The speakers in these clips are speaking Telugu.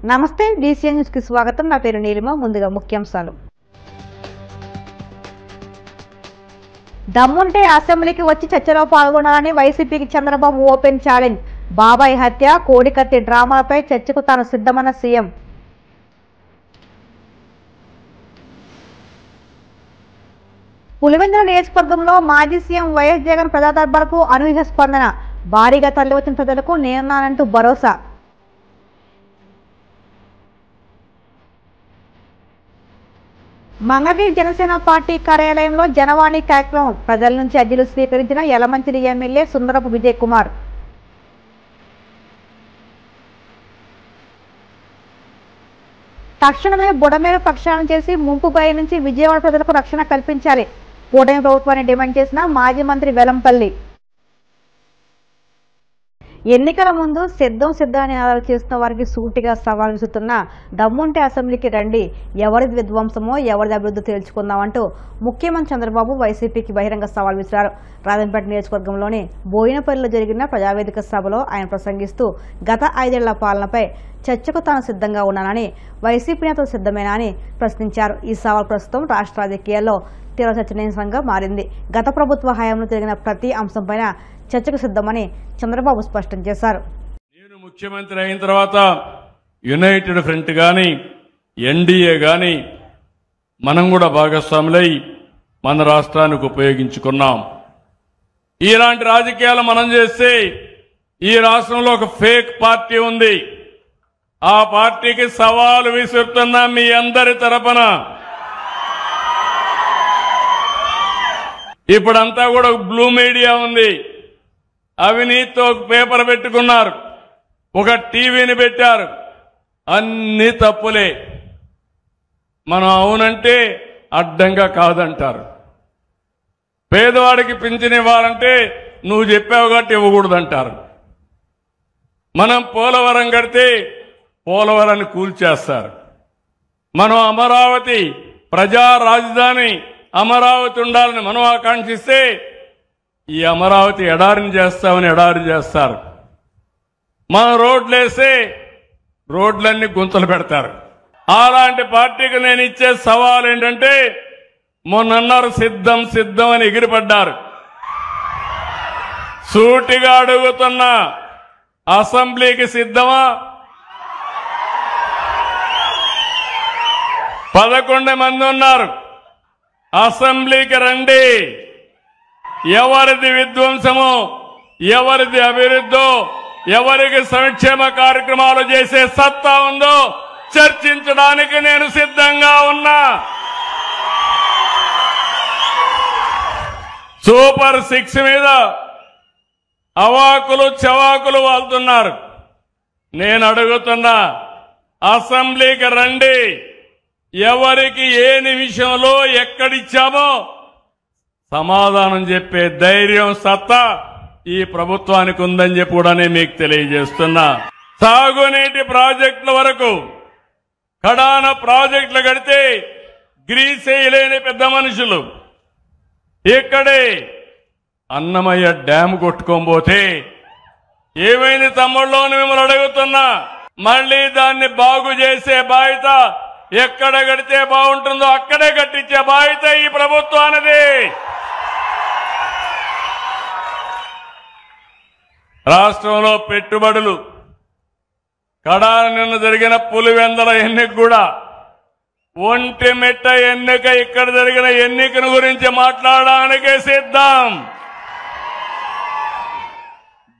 నమస్తే డీసీఎన్ న్యూస్ కి స్వాగతం. నా పేరు నీలిమ. ముందుగా ముఖ్యాంశాలు. దమ్ముంటే అసెంబ్లీకి వచ్చి చర్చలో పాల్గొనాలని వైసీపీకి చంద్రబాబు ఓపెన్ ఛాలెంజ్. బాబాయ్ హత్య, కోడికత్తి డ్రామాలపై చర్చకు తాను సిద్ధమన్న సీఎం. పులివెందుల నియోజకవర్గంలో మాజీ సీఎం వైఎస్ జగన్ ప్రజాదర్బార్కు అనూహ్య స్పందన. భారీగా తరలివచ్చిన ప్రజలకు నేనున్నానంటూ భరోసా. మంగళగిరి జనసేన పార్టీ కార్యాలయంలో జనవాణి కార్యక్రమం. ప్రజల నుంచి అర్జీలు స్వీకరించిన యలమంచిలి ఎమ్మెల్యే సుందరపు విజయ్ కుమార్. తక్షణమే బుడమేరు ప్రక్షాళన చేసి ముంపు భయం నుంచి విజయవాడ ప్రజలకు రక్షణ కల్పించాలి. కూటమి ప్రభుత్వాన్ని డిమాండ్ చేసిన మాజీ మంత్రి వెలంపల్లి. ఎన్నికల ముందు సిద్ధం అని నినాదాలు చేస్తున్న వారికి సూటిగా సవాల్ విసురుతున్న దమ్ముంటే అసెంబ్లీకి రండి, ఎవరిది విధ్వంసమో ఎవరిది అభివృద్ధి తేల్చుకుందామంటూ ముఖ్యమంత్రి చంద్రబాబు వైసీపీకి బహిరంగ సవాల్ విసిరారు. రాజంపేట నియోజకవర్గంలోని బోయినపల్లిలో జరిగిన ప్రజావేదిక సభలో ఆయన ప్రసంగిస్తూ గత 5 ఏళ్ల పాలనపై చర్చకు తాను సిద్ధంగా ఉన్నానని, వైసీపీ నేతలు సిద్ధమేనా అని ప్రశ్నించారు. ఈ సవాల్ ప్రస్తుతం రాష్ట్ర రాజకీయాల్లో తీవ్ర చర్చనీయాంశంగా మారింది. గత ప్రభుత్వ హయాంలో జరిగిన ప్రతి అంశంపైన చర్చకు సిద్ధమని చంద్రబాబు స్పష్టం చేశారు. నేను ముఖ్యమంత్రి అయిన తర్వాత యునైటెడ్ ఫ్రంట్ గాని ఎన్డీఏ గాని మనం కూడా భాగస్వాములై మన రాష్ట్రానికి ఉపయోగించుకున్నాం. ఇలాంటి రాజకీయాలు మనం చేస్తే ఈ రాష్ట్రంలో ఒక ఫేక్ పార్టీ ఉంది. ఆ పార్టీకి సవాలు విసురుతున్నా మీ అందరి తరపున. ఇప్పుడంతా కూడా బ్లూ మీడియా ఉంది. అవినీతితో పేపర్ పెట్టుకున్నారు, ఒక టీవీని పెట్టారు. అన్ని తప్పులే. మనం అవునంటే అడ్డంగా కాదంటారు. పేదవాడికి పింఛన్ ఇవ్వాలంటే నువ్వు చెప్పావు కాబట్టి ఇవ్వకూడదంటారు. మనం పోలవరం కడితే పోలవరాన్ని కూల్చేస్తారు. మనం అమరావతి ప్రజా రాజధాని అమరావతి ఉండాలని మనం ఆకాంక్షిస్తే ఈ అమరావతి ఎడారిని చేస్తామని ఎడారి చేస్తారు. మనం రోడ్లేస్తే రోడ్లన్నీ గుంతలు పెడతారు. అలాంటి పార్టీకి నేను ఇచ్చే సవాల్ ఏంటంటే, మొన్నన్నారు సిద్ధం అని ఎగిరిపడ్డారు. సూటిగా అడుగుతున్నా, అసెంబ్లీకి సిద్ధమా? 11 మంది ఉన్నారు. అసెంబ్లీకి రండి. ఎవరిది విధ్వంసమో, ఎవరిది అభివృద్ధో, ఎవరికి సంక్షేమ కార్యక్రమాలు చేసే సత్తా ఉందో చర్చించడానికి నేను సిద్ధంగా ఉన్నా. సూపర్ 6 మీద అవాకులు చవాకులు వాళ్తున్నారు. నేను అడుగుతున్నా, అసెంబ్లీకి రండి. ఎవరికి ఏ నిమిషంలో ఎక్కడిచ్చామో సమాధానం చెప్పే ధైర్యం, సత్తా ఈ ప్రభుత్వానికి ఉందని చెప్పి కూడా నేను మీకు తెలియజేస్తున్నా. సాగునీటి ప్రాజెక్టుల వరకు కడాన ప్రాజెక్టులు కడితే గ్రీస్ వేయలేని పెద్ద మనుషులు ఇక్కడే అన్నమయ్య డ్యామ్ కొట్టుకోబోతే ఏమైంది తమ్ముళ్ళు అని మిమ్మల్ని అడుగుతున్నా. మళ్లీ దాన్ని బాగు చేసే బాధ్యత, ఎక్కడ కడితే బాగుంటుందో అక్కడే కట్టించే బాధ్యత ఈ ప్రభుత్వానిది. రాష్ట్రంలో పెట్టుబడులు కడాన నిన్న జరిగిన పులివెందల ఎన్నిక కూడా, ఒంటిమిట్ట ఎన్నిక, ఇక్కడ జరిగిన ఎన్నికను గురించి మాట్లాడడానికే సిద్ధం.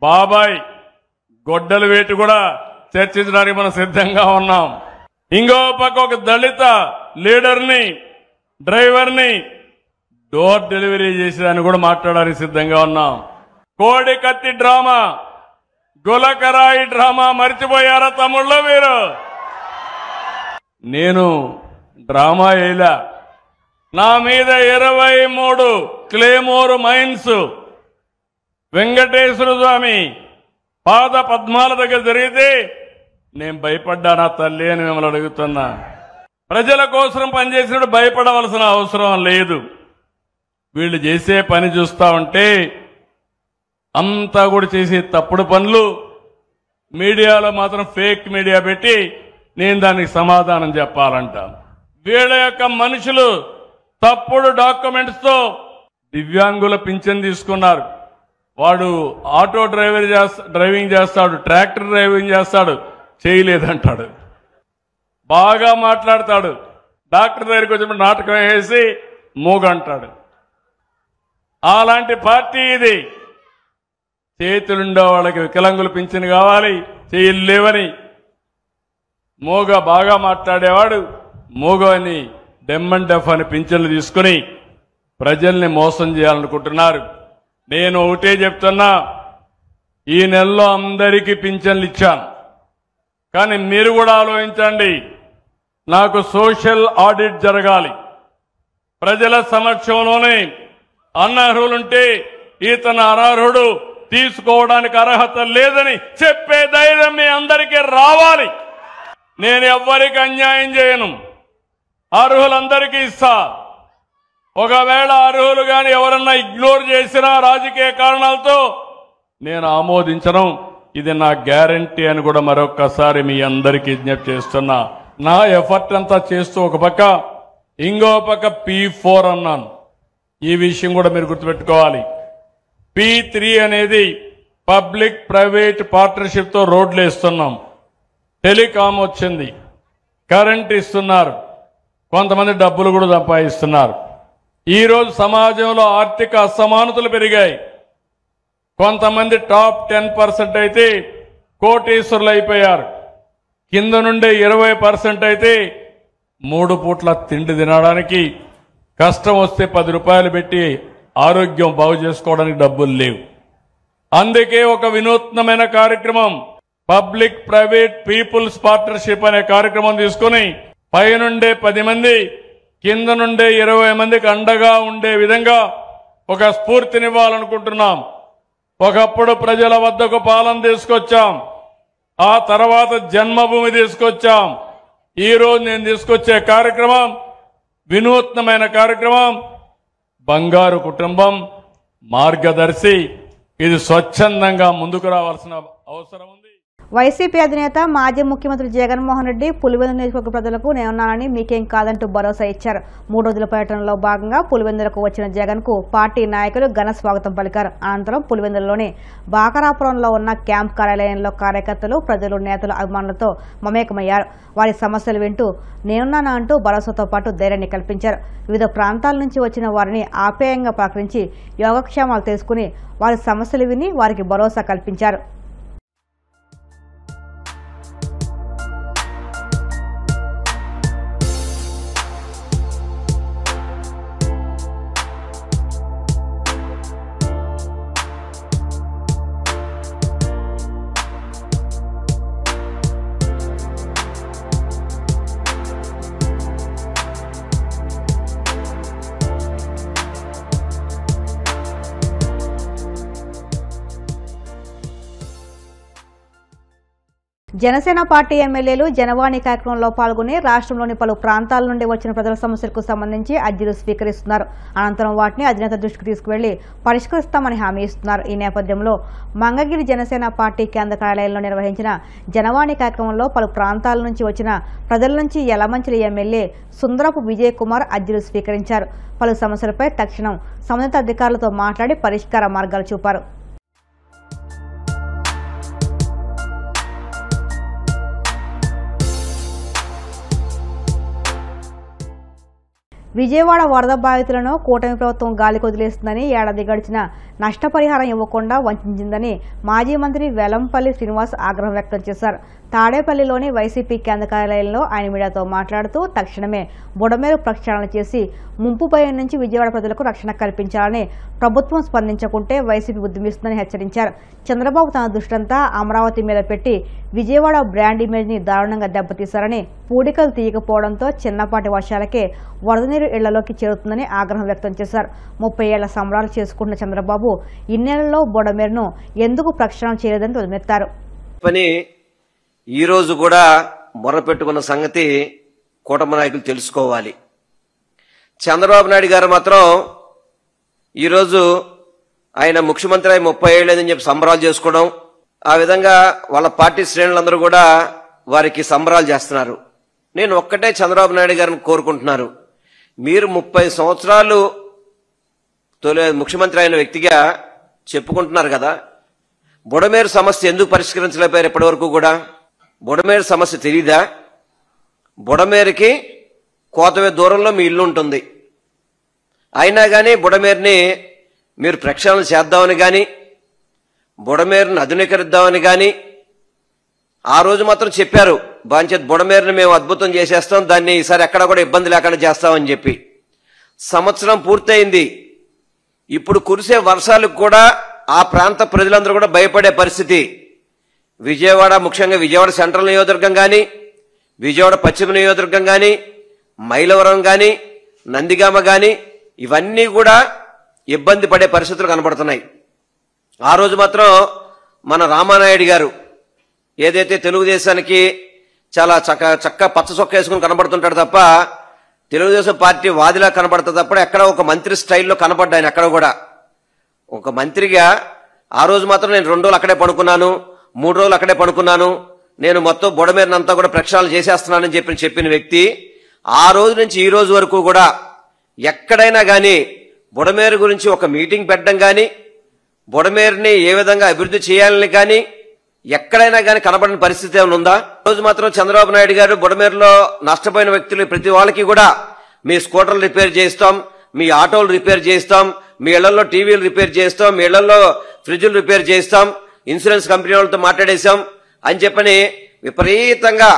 బాబాయ్ గొడ్డల వేటు కూడా చర్చించడానికి మనం సిద్ధంగా ఉన్నాం. ఇంకో పక్క ఒక దళిత లీడర్ని, డ్రైవర్ని డోర్ డెలివరీ చేసేదాన్ని కూడా మాట్లాడడానికి సిద్ధంగా ఉన్నాం. కోడికత్తి డ్రామా, గులకరాయి డ్రామా మర్చిపోయారా తమ్ముళ్ళు మీరు? నేను డ్రామా వేయలా. నా మీద 23 క్లేమోర్ మైన్స్ వెంకటేశ్వర స్వామి పాద పద్మాల దగ్గర జరిగితే నేను భయపడ్డానా తల్లి అని మిమ్మల్ని అడుగుతున్నా. ప్రజల కోసం పనిచేసినప్పుడు భయపడవలసిన అవసరం లేదు. వీళ్ళు చేసే పని చూస్తా ఉంటే అంతా కూడా చేసే తప్పుడు పనులు, మీడియాలో మాత్రం ఫేక్ మీడియా పెట్టి నేను దానికి సమాధానం చెప్పాలంట. వీళ్ళ యొక్క మనుషులు తప్పుడు డాక్యుమెంట్స్తో దివ్యాంగుల పింఛన్ తీసుకున్నారు. వాడు ఆటో డ్రైవింగ్ చేస్తాడు, ట్రాక్టర్ డ్రైవింగ్ చేస్తాడు, చేయలేదంటాడు. బాగా మాట్లాడతాడు, డాక్టర్ దగ్గరికి వచ్చినప్పుడు నాటకం వేసి మూగంటాడు. అలాంటి పార్టీ ఇది. చేతులుండే వాళ్ళకి వికలాంగుల పింఛన్ కావాలి, చేయలేవని మూగ బాగా మాట్లాడేవాడు మూగ అని డెమ్ అండ్ డెఫ్ అని పింఛన్లు తీసుకుని ప్రజల్ని మోసం చేయాలనుకుంటున్నారు. నేను ఒకటే చెప్తున్నా, ఈ నెలలో అందరికీ పింఛన్లు ఇచ్చాను. కానీ మీరు కూడా ఆలోచించండి, నాకు సోషల్ ఆడిట్ జరగాలి. ప్రజల సమక్షంలోనే అనర్హులుంటే ఇతను అనర్హుడు, తీసుకోవడానికి అర్హత లేదని చెప్పే ధైర్యం మీ అందరికీ రావాలి. నేను ఎవ్వరికి అన్యాయం చేయను, అర్హులందరికీ ఇస్తా. ఒకవేళ అర్హులు గాని ఎవరన్నా ఇగ్నోర్ చేసినా రాజకీయ కారణాలతో నేను ఆమోదించను. ఇది నా గ్యారంటీ అని కూడా మరొక్కసారి మీ అందరికీ విజ్ఞప్తి చేస్తున్నా. నా ఎఫర్ట్ అంతా చేస్తూ ఒక పక్క ఇంకో పక్క P4 అన్నాను. ఈ విషయం కూడా మీరు గుర్తుపెట్టుకోవాలి. P3 అనేది పబ్లిక్ ప్రైవేట్ పార్ట్నర్షిప్ తో రోడ్లు వేస్తున్నాం. టెలికాం వచ్చింది, కరెంట్ ఇస్తున్నారు, కొంతమంది డబ్బులు కూడా సంపాదిస్తున్నారు. ఈ రోజు సమాజంలో ఆర్థిక అసమానతలు పెరిగాయి. కొంతమంది టాప్ 10% అయితే కోటీశ్వరులు అయిపోయారు. కింద నుండే 20% అయితే 3 పూట్ల తిండి తినడానికి కష్టం వస్తే 10 రూపాయలు పెట్టి ఆరోగ్యం బాగు చేసుకోవడానికి డబ్బులు లేవు. అందుకే ఒక వినూత్నమైన కార్యక్రమం పబ్లిక్ ప్రైవేట్ పీపుల్స్ పార్ట్నర్షిప్ అనే కార్యక్రమం తీసుకుని పైనుండే 10 మంది కింద నుండే 20 మందికి అండగా ఉండే విధంగా ఒక స్ఫూర్తినివ్వాలనుకుంటున్నాం. ఒకప్పుడు ప్రజల వద్దకు పాలన తీసుకొచ్చాం, ఆ తర్వాత జన్మభూమి తీసుకొచ్చాం. ఈ రోజు నేను తీసుకొచ్చే కార్యక్రమం వినూత్నమైన కార్యక్రమం, బంగారు కుటుంబం మార్గదర్శి. ఇది స్వచ్ఛందంగా ముందుకు రావాల్సిన అవసరం ఉంది. వైసీపీ అధినేత మాజీ ముఖ్యమంత్రి జగన్మోహన్ రెడ్డి పులివెందుల నియోజకవర్గ ప్రజలకు నేనున్నానని మీకేం కాదంటూ భరోసా ఇచ్చారు. 3 రోజుల పర్యటనలో భాగంగా పులివెందులకు వచ్చిన జగన్ కు పార్టీ నాయకులు ఘన స్వాగతం పలికారు. అనంతరం పులివెందులలోని బాకరాపురంలో ఉన్న క్యాంప్ కార్యాలయంలో కార్యకర్తలు, ప్రజలు, నేతలు, అభిమానులతో మమేకమయ్యారు. వారి సమస్యలు వింటూ నేనున్నానా అంటూ భరోసాతో పాటు ధైర్యాన్ని కల్పించారు. వివిధ ప్రాంతాల నుంచి వచ్చిన వారిని ఆప్యాయంగా పలకరించి యోగక్షేమాలు తెలుసుకుని వారి సమస్యలు విని వారికి భరోసా కల్పించారు. జనసేన పార్టీ ఎమ్మెల్యేలు జనవాణి కార్యక్రమంలో పాల్గొని రాష్ట్రంలోని పలు ప్రాంతాల నుండి వచ్చిన ప్రజల సమస్యలకు సంబంధించి అర్జీలు స్వీకరిస్తున్నారు. అనంతరం వాటిని అధినేత దృష్టికి తీసుకువెళ్లి పరిష్కరిస్తామని హామీ ఇస్తున్నారు. ఈ నేపథ్యంలో మంగగిరి జనసేన పార్టీ కేంద్ర కార్యాలయంలో నిర్వహించిన జనవాణి కార్యక్రమంలో పలు ప్రాంతాల నుంచి వచ్చిన ప్రజల నుంచి యలమంచిలి ఎమ్మెల్యే సుందరపు విజయ్ కుమార్ అర్జీలు స్వీకరించారు. పలు సమస్యలపై తక్షణం సంబంధిత అధికారులతో మాట్లాడి పరిష్కార మార్గాలు చూపారు. విజయవాడ వరద బాధితులను కూటమి ప్రభుత్వం గాలి కొదిలేస్తుందని, ఏడాది గడిచిన నష్టపరిహారం ఇవ్వకుండా వంచిందని మాజీ మంత్రి వెల్లంపల్లి శ్రీనివాస్ ఆగ్రహం వ్యక్తం చేశారు. తాడేపల్లిలోని వైసీపీ కేంద్ర కార్యాలయంలో ఆయన మీడియాతో మాట్లాడుతూ తక్షణమే బుడమేరు ప్రక్షాళన చేసి ముంపు భయం నుంచి విజయవాడ ప్రజలకు రక్షణ కల్పించాలని, ప్రభుత్వం స్పందించకుంటే వైసీపీ ఉద్యమిస్తుందని హెచ్చరించారు. చంద్రబాబు తన దృష్టంతా అమరావతి మీద పెట్టి విజయవాడ బ్రాండ్ ఇమేజ్ ని దారుణంగా దెబ్బతీశారని, పూడికలు తీయకపోవడంతో చిన్నపాటి వర్షాలకే వరద నీరు ఇళ్లలోకి చేరుతుందని ఆగ్రహం వ్యక్తం చేశారు. 30 ఏళ్ల సంబరాలు చేసుకుంటున్న చంద్రబాబు ఇన్నేళ్లలో బుడమేరును ఎందుకు ప్రక్షాళన చేయలేదని ధ్వజమెత్తారు. ఈ రోజు కూడా మొరపెట్టుకున్న సంగతి కూటమి నాయకులు తెలుసుకోవాలి. చంద్రబాబు నాయుడు గారు మాత్రం ఈరోజు ఆయన ముఖ్యమంత్రి అయి 30 ఏళ్ళని చెప్పి సంబరాలు చేసుకోవడం, ఆ విధంగా వాళ్ళ పార్టీ శ్రేణులందరూ కూడా వారికి సంబరాలు చేస్తున్నారు. నేను ఒక్కటే చంద్రబాబు నాయుడు గారిని కోరుకుంటున్నారు, మీరు 30 సంవత్సరాలు ముఖ్యమంత్రి అయిన వ్యక్తిగా చెప్పుకుంటున్నారు కదా, బుడమేరు సమస్య ఎందుకు పరిష్కరించలేకపోయారు ఇప్పటి వరకు కూడా? బుడమేరు సమస్య తెలీదా? బుడమేరుకి కోతవే దూరంలో మీ ఇల్లు ఉంటుంది. అయినా కానీ బుడమేరుని మీరు ప్రక్షాళన చేద్దామని కానీ, బుడమేరుని ఆధునీకరిద్దామని కానీ ఆ రోజు మాత్రం చెప్పారు, బాంచేత్ బుడమేరుని మేము అద్భుతం చేసేస్తాం, దాన్ని ఈసారి ఎక్కడ కూడా ఇబ్బంది లేకుండా చేస్తామని చెప్పి. సంవత్సరం పూర్తయింది. ఇప్పుడు కురిసే వర్షాలకు కూడా ఆ ప్రాంత ప్రజలందరూ కూడా భయపడే పరిస్థితి. విజయవాడ, ముఖ్యంగా విజయవాడ సెంట్రల్ నియోజకవర్గం కానీ, విజయవాడ పశ్చిమ నియోజకవర్గం కానీ, మైలవరం కానీ, నందిగామ కానీ ఇవన్నీ కూడా ఇబ్బంది పడే పరిస్థితులు కనబడుతున్నాయి. ఆ రోజు మాత్రం మన రామానాయుడు గారు ఏదైతే తెలుగుదేశానికి చాలా చక్క పచ్చ చొక్క వేసుకుని కనబడుతుంటాడు తప్ప, తెలుగుదేశం పార్టీ వాదిలా కనబడుతుంది తప్ప ఎక్కడ ఒక మంత్రి స్టైల్లో కనబడ్డాయని ఎక్కడ కూడా. ఒక మంత్రిగా ఆ రోజు మాత్రం నేను 2 రోజులు అక్కడే పడుకున్నాను, 3 రోజులు అక్కడే పడుకున్నాను, నేను మొత్తం బుడమేరునంతా కూడా ప్రక్షాళన చేసేస్తున్నానని చెప్పిన వ్యక్తి ఆ రోజు నుంచి ఈ రోజు వరకు కూడా ఎక్కడైనా కానీ బుడమేరు గురించి ఒక మీటింగ్ పెట్టడం కానీ, బుడమేరుని ఏ విధంగా అభివృద్ధి చేయాలని కానీ ఎక్కడైనా కానీ కనబడిన పరిస్థితి ఏమైనా ఉందా? రోజు మాత్రం చంద్రబాబు నాయుడు గారు బుడమేరులో నష్టపోయిన వ్యక్తులు ప్రతి వాళ్ళకి కూడా మీ స్కూటర్లు రిపేర్ చేస్తాం, మీ ఆటోలు రిపేర్ చేస్తాం, మీ ఇళ్లలో టీవీలు రిపేర్ చేస్తాం, మీ ఇళ్లలో ఫ్రిడ్జ్లు రిపేర్ చేస్తాం, ఇన్సూరెన్స్ కంపెనీ వాళ్ళతో మాట్లాడేశాం అని చెప్పని విపరీతంగా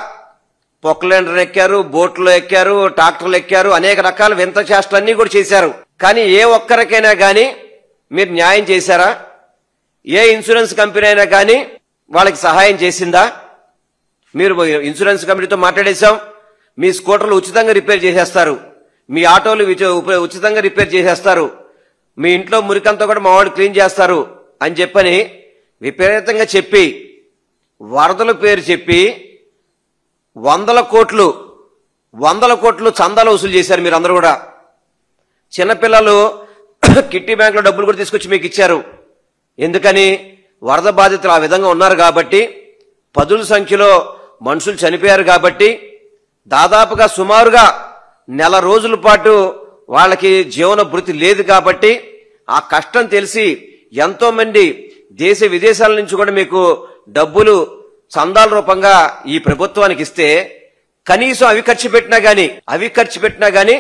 పొక్లెండర్ ఎక్కారు, బోట్లు ఎక్కారు, ట్రాక్టర్లు ఎక్కారు, అనేక రకాల వింత చేష్టలన్నీ కూడా చేశారు. కానీ ఏ ఒక్కరికైనా కానీ మీరు న్యాయం చేశారా? ఏ ఇన్సూరెన్స్ కంపెనీ అయినా కానీ వాళ్ళకి సహాయం చేసిందా? మీరు ఇన్సూరెన్స్ కంపెనీతో మాట్లాడేశాం, మీ స్కూటర్లు ఉచితంగా రిపేర్ చేసేస్తారు, మీ ఆటోలు ఉచితంగా రిపేర్ చేసేస్తారు, మీ ఇంట్లో మురికంతా కూడా మా వాళ్ళు క్లీన్ చేస్తారు అని చెప్పని విపరీతంగా చెప్పి, వరదల పేరు చెప్పి 100 కోట్లు చందాలు వసూలు చేశారు మీరందరూ కూడా. చిన్నపిల్లలు కిట్టి బ్యాంకులో డబ్బులు కూడా తీసుకొచ్చి మీకు ఇచ్చారు. ఎందుకని? వరద బాధితులు ఆ విధంగా ఉన్నారు కాబట్టి, పదుల సంఖ్యలో మనుషులు చనిపోయారు కాబట్టి, దాదాపుగా సుమారుగా 1 నెల రోజుల పాటు వాళ్ళకి జీవన భృతి లేదు కాబట్టి, ఆ కష్టం తెలిసి ఎంతో మంది దేశ విదేశాల నుంచి కూడా మీకు డబ్బులు చందాల రూపంగా ఈ ప్రభుత్వానికి ఇస్తే, కనీసం అవి ఖర్చు పెట్టినా గానీ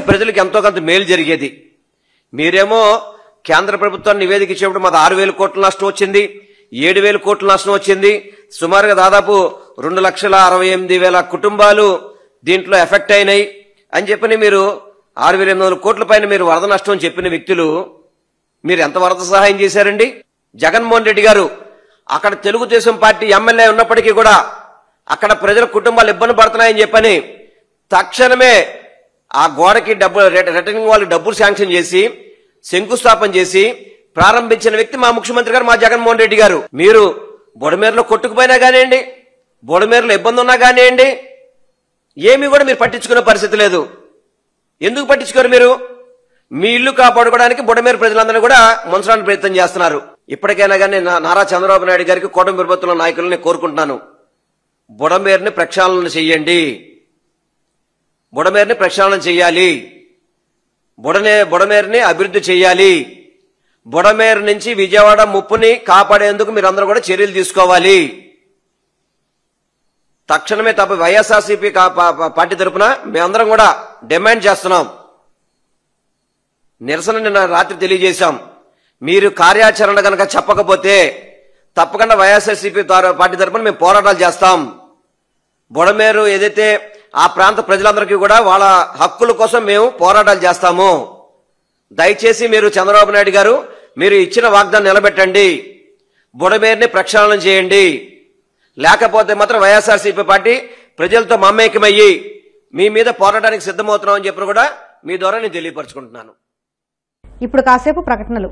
ప్రజలకు ఎంతో కొంత మేలు జరిగేది. మీరేమో కేంద్ర ప్రభుత్వాన్ని నివేదిక ఇచ్చేప్పుడు మాది 6,000 కోట్ల నష్టం వచ్చింది, 7,000 కోట్ల నష్టం వచ్చింది, సుమారుగా దాదాపు 2,68,000 కుటుంబాలు దీంట్లో ఎఫెక్ట్ అయినాయి అని చెప్పని మీరు 6,800 కోట్ల పైన మీరు వరద నష్టం చెప్పిన వ్యక్తులు మీరు ఎంత వరద సహాయం చేశారండి? జగన్మోహన్ రెడ్డి గారు అక్కడ తెలుగుదేశం పార్టీ ఎమ్మెల్యే ఉన్నప్పటికీ కూడా అక్కడ ప్రజల కుటుంబాలు ఇబ్బంది పడుతున్నాయని చెప్పని తక్షణమే ఆ గోడకి రిటర్నింగ్ వాళ్ళకి డబ్బులు శాంక్షన్ చేసి శంకుస్థాపన చేసి ప్రారంభించిన వ్యక్తి మా ముఖ్యమంత్రి గారు, మా జగన్మోహన్ రెడ్డి గారు. మీరు బుడమేరులో కొట్టుకుపోయినా కానివ్వండి, బుడమేరులో ఇబ్బంది ఉన్నా కానివ్వండి, ఏమీ కూడా మీరు పట్టించుకునే పరిస్థితి లేదు. ఎందుకు పట్టించుకోరు మీరు? మీ ఇల్లు కాపాడుకోవడానికి బుడమేరు ప్రజలందరూ కూడా ముంచడానికి ప్రయత్నం చేస్తున్నారు. ఇప్పటికైనా కానీ నారా చంద్రబాబు నాయుడు గారికి కూటమి ప్రభుత్వంలో నాయకులని కోరుకుంటున్నాను, బుడమేరుని ప్రక్షాళన చెయ్యండి, బుడమేరుని ప్రక్షాళన చెయ్యాలి, బుడమేరుని అభివృద్ధి చెయ్యాలి, బుడమేరు నుంచి విజయవాడ ముప్పుని కాపాడేందుకు మీరందరూ కూడా చర్యలు తీసుకోవాలి. తక్షణమే తప్ప వైఎస్ఆర్సీపీ పార్టీ తరఫున మేమందరం కూడా డిమాండ్ చేస్తున్నాం. నిరసన నిన్న రాత్రి తెలియజేశాం. మీరు కార్యాచరణ కనుక చెప్పకపోతే తప్పకుండా వైఎస్ఆర్సీపీ పార్టీ తరఫున మేము పోరాటాలు చేస్తాం. బుడమేరు ఏదైతే ఆ ప్రాంత ప్రజలందరికీ కూడా వాళ్ళ హక్కుల కోసం మేము పోరాటాలు చేస్తాము. దయచేసి మీరు చంద్రబాబు నాయుడు గారు మీరు ఇచ్చిన వాగ్దానం నిలబెట్టండి, బుడమేరుని ప్రక్షాళన చేయండి. లేకపోతే మాత్రం వైఎస్ఆర్సీపీ పార్టీ ప్రజలతో మమేకమయ్యి మీ మీద పోరాటానికి సిద్ధమవుతున్నామని చెప్పి కూడా మీ ద్వారా నేను తెలియపరచుకుంటున్నాను. ఇప్పుడు కాసేపు ప్రకటనలు.